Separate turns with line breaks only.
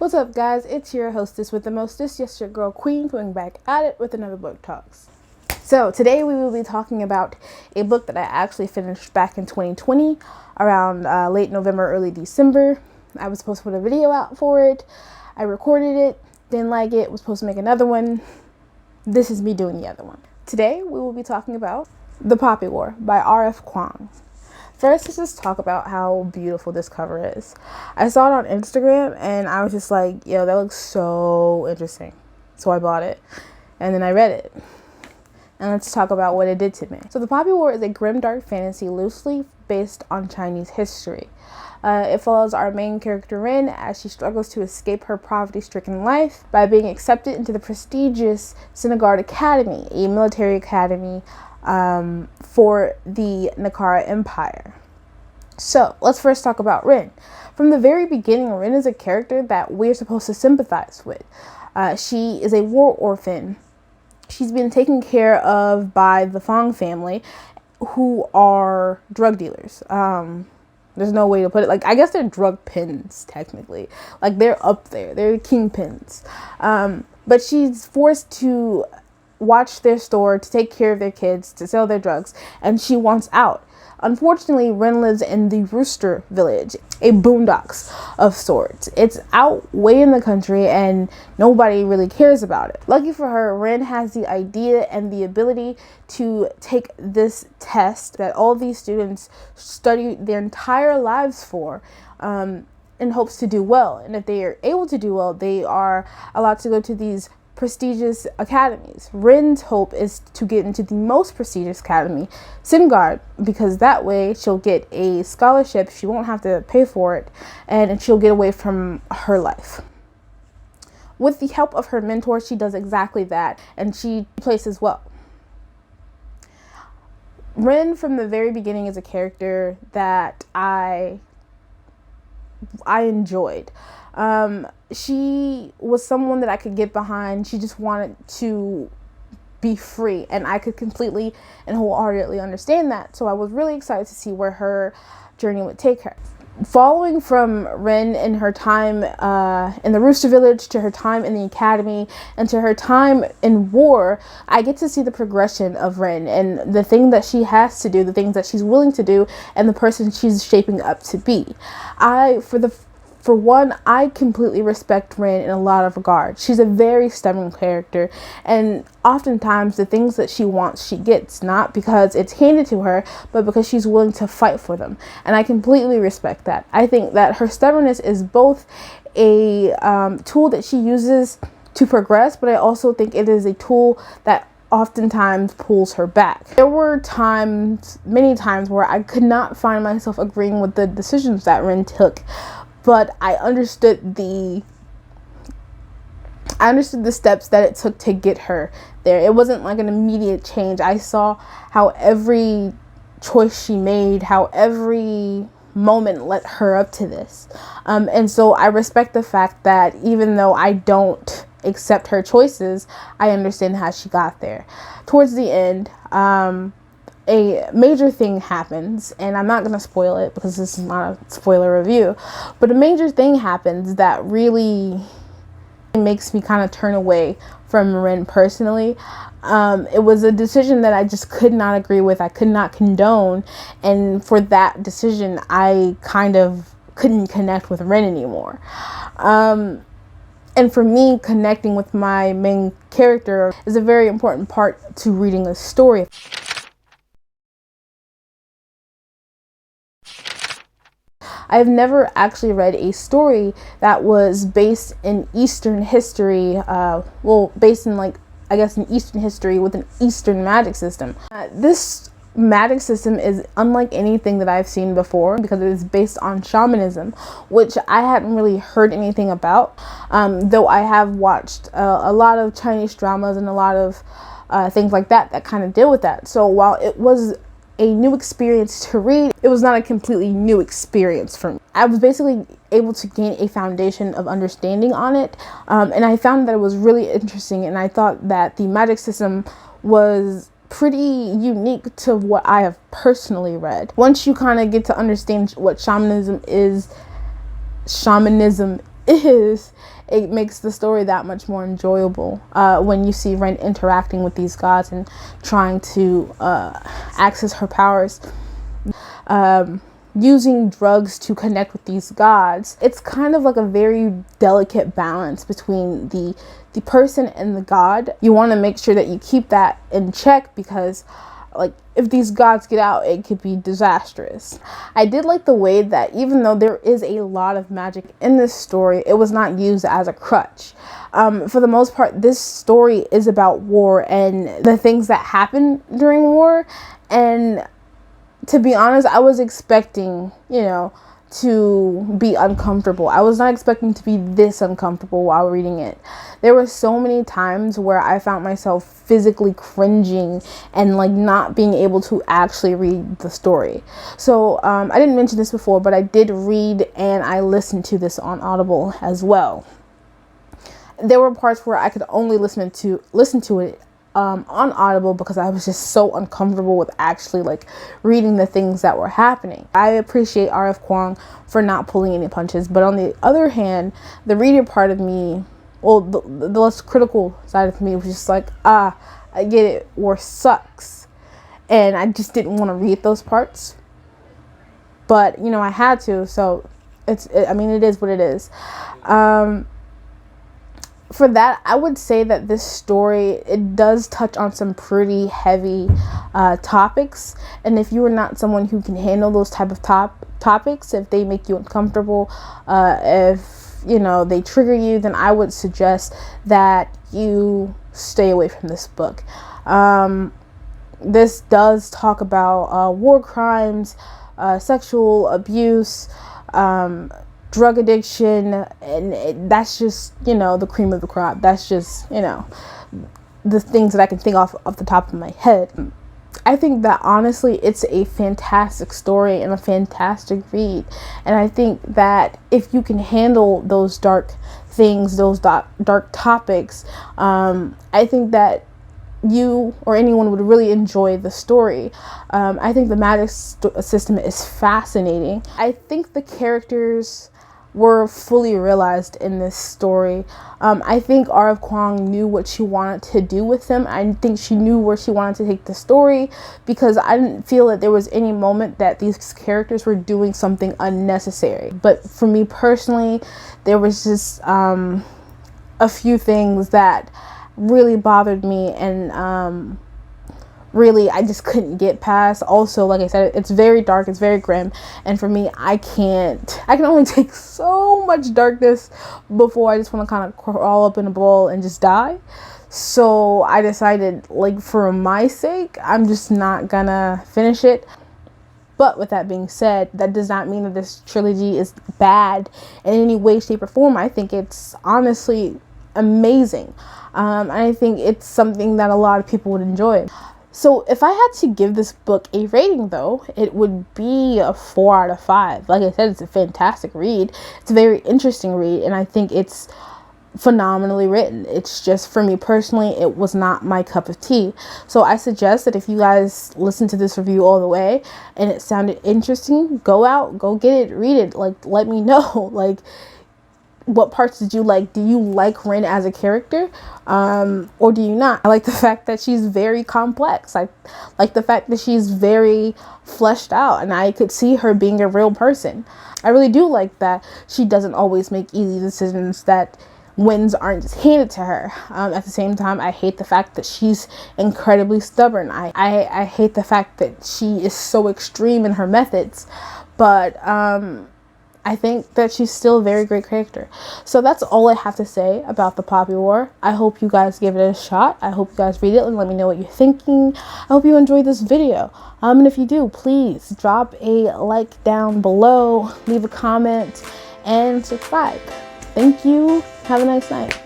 What's up, guys? It's your hostess with the mostest, yes, your girl Queen, going back at it with another book talks. So today we will be talking about a book that I actually finished back in 2020, around late November, early December. I was supposed to put a video out for it. I recorded it, didn't like it, was supposed to make another one. This is me doing the other one. Today we will be talking about The Poppy War by R.F. Kuang. First, let's just talk about how beautiful this cover is. I saw it on Instagram and I was just like, yo, that looks so interesting. So I bought it and then I read it. And let's talk about what it did to me. So The Poppy War is a grimdark fantasy loosely based on Chinese history. It follows our main character Rin as she struggles to escape her poverty-stricken life by being accepted into the prestigious Synagogue Academy, a military academy for the Nakara Empire. So let's first talk about Rin. From the very beginning, Rin is a character that we're supposed to sympathize with. She is a war orphan. She's been taken care of by the Fong family, who are drug dealers. There's no way to put it. Like, I guess they're drug pins, technically. Like, they're up there. They're kingpins. But she's forced to watch their store, to take care of their kids, to sell their drugs, and she wants out. Unfortunately, Rin lives in the Rooster Village, a boondocks of sorts. It's out way in the country and nobody really cares about it. Lucky for her, Rin has the idea and the ability to take this test that all these students study their entire lives for, in hopes to do well. And if they are able to do well, they are allowed to go to these prestigious academies. Rin's hope is to get into the most prestigious academy, Synagogue, because that way she'll get a scholarship. She won't have to pay for it, and she'll get away from her life. With the help of her mentor, she does exactly that, and she places well. Rin, from the very beginning, is a character that I enjoyed. She was someone that I could get behind. She just wanted to be free, and I could completely and wholeheartedly understand that. So I was really excited to see where her journey would take her. Following from Rin in her time in the Rooster Village, to her time in the academy, and to her time in war, I get to see the progression of Rin and the thing that she has to do, the things that she's willing to do, and the person she's shaping up to be. For one, I completely respect Rin in a lot of regards. She's a very stubborn character, and oftentimes the things that she wants, she gets, not because it's handed to her, but because she's willing to fight for them. And I completely respect that. I think that her stubbornness is both a tool that she uses to progress, but I also think it is a tool that oftentimes pulls her back. There were many times where I could not find myself agreeing with the decisions that Rin took. But I understood the steps that it took to get her there. It wasn't like an immediate change. I saw how every choice she made, how every moment led her up to this. And so I respect the fact that even though I don't accept her choices, I understand how she got there. Towards the end, a major thing happens, and I'm not going to spoil it because this is not a spoiler review, but a major thing happens that really makes me kind of turn away from Rin personally. It was a decision that I just could not agree with. I could not condone, and for that decision, I kind of couldn't connect with Rin anymore. And for me, connecting with my main character is a very important part to reading a story. I've never actually read a story that was based in Eastern history, based in, like, I guess, in Eastern history with an Eastern magic system. This magic system is unlike anything that I've seen before because it is based on shamanism, which I hadn't really heard anything about, though I have watched a lot of Chinese dramas and a lot of things like that kind of deal with that. So while it was a new experience to read, it was not a completely new experience for me. I was basically able to gain a foundation of understanding on it, and I found that it was really interesting, and I thought that the magic system was pretty unique to what I have personally read. Once you kind of get to understand what shamanism is, it makes the story that much more enjoyable when you see Ren interacting with these gods and trying to access her powers. Using drugs to connect with these gods. It's kind of like a very delicate balance between the person and the god. You want to make sure that you keep that in check, because like if these gods get out, it could be disastrous. I did like the way that even though there is a lot of magic in this story, it was not used as a crutch. For the most part, this story is about war and the things that happen during war. And to be honest, I was expecting, to be uncomfortable. I was not expecting to be this uncomfortable while reading it. There were so many times where I found myself physically cringing and like not being able to actually read the story. So I didn't mention this before, but I did read and I listened to this on Audible as well. There were parts where I could only listen to it on Audible because I was just so uncomfortable with actually like reading the things that were happening. I appreciate R.F. Kuang for not pulling any punches, but on the other hand, the reader part of me, well, the less critical side of me was just like, I get it, war sucks, and I just didn't want to read those parts, but I had to, so it is what it is. For that, I would say that this story, it does touch on some pretty heavy topics. And if you are not someone who can handle those type of topics, if they make you uncomfortable, if, they trigger you, then I would suggest that you stay away from this book. This does talk about war crimes, sexual abuse, drug addiction, and that's just, the cream of the crop. That's just, the things that I can think off the top of my head. I think that honestly, it's a fantastic story and a fantastic read. And I think that if you can handle those dark things, those dark topics, I think that you or anyone would really enjoy the story. I think the magic system is fascinating. I think the characters were fully realized in this story. I think R.F. Kuang knew what she wanted to do with them. I think she knew where she wanted to take the story, because I didn't feel that there was any moment that these characters were doing something unnecessary. But for me personally, there was just a few things that really bothered me, and really I just couldn't get past. Also, like I said, it's very dark, it's very grim, and for me, I can only take so much darkness before I just want to kind of crawl up in a ball and just die. So I decided, like, for my sake, I'm just not gonna finish it. But with that being said, that does not mean that this trilogy is bad in any way, shape, or form. I think it's honestly amazing. I think it's something that a lot of people would enjoy. So if I had to give this book a rating, though, it would be a 4 out of 5. Like I said, it's a fantastic read. It's a very interesting read, and I think it's phenomenally written. It's just, for me personally, it was not my cup of tea. So I suggest that if you guys listen to this review all the way and it sounded interesting, go out, go get it, read it. Like, let me know. Like, what parts did you like? Do you like Ren as a character, or do you not? I like the fact that she's very complex. I like the fact that she's very fleshed out, and I could see her being a real person. I really do like that she doesn't always make easy decisions, that wins aren't just handed to her. At the same time, I hate the fact that she's incredibly stubborn. I hate the fact that she is so extreme in her methods, but I think that she's still a very great character. So that's all I have to say about The Poppy War. I hope you guys give it a shot. I hope you guys read it and let me know what you're thinking. I hope you enjoyed this video. And if you do, please drop a like down below, leave a comment, and subscribe. Thank you. Have a nice night.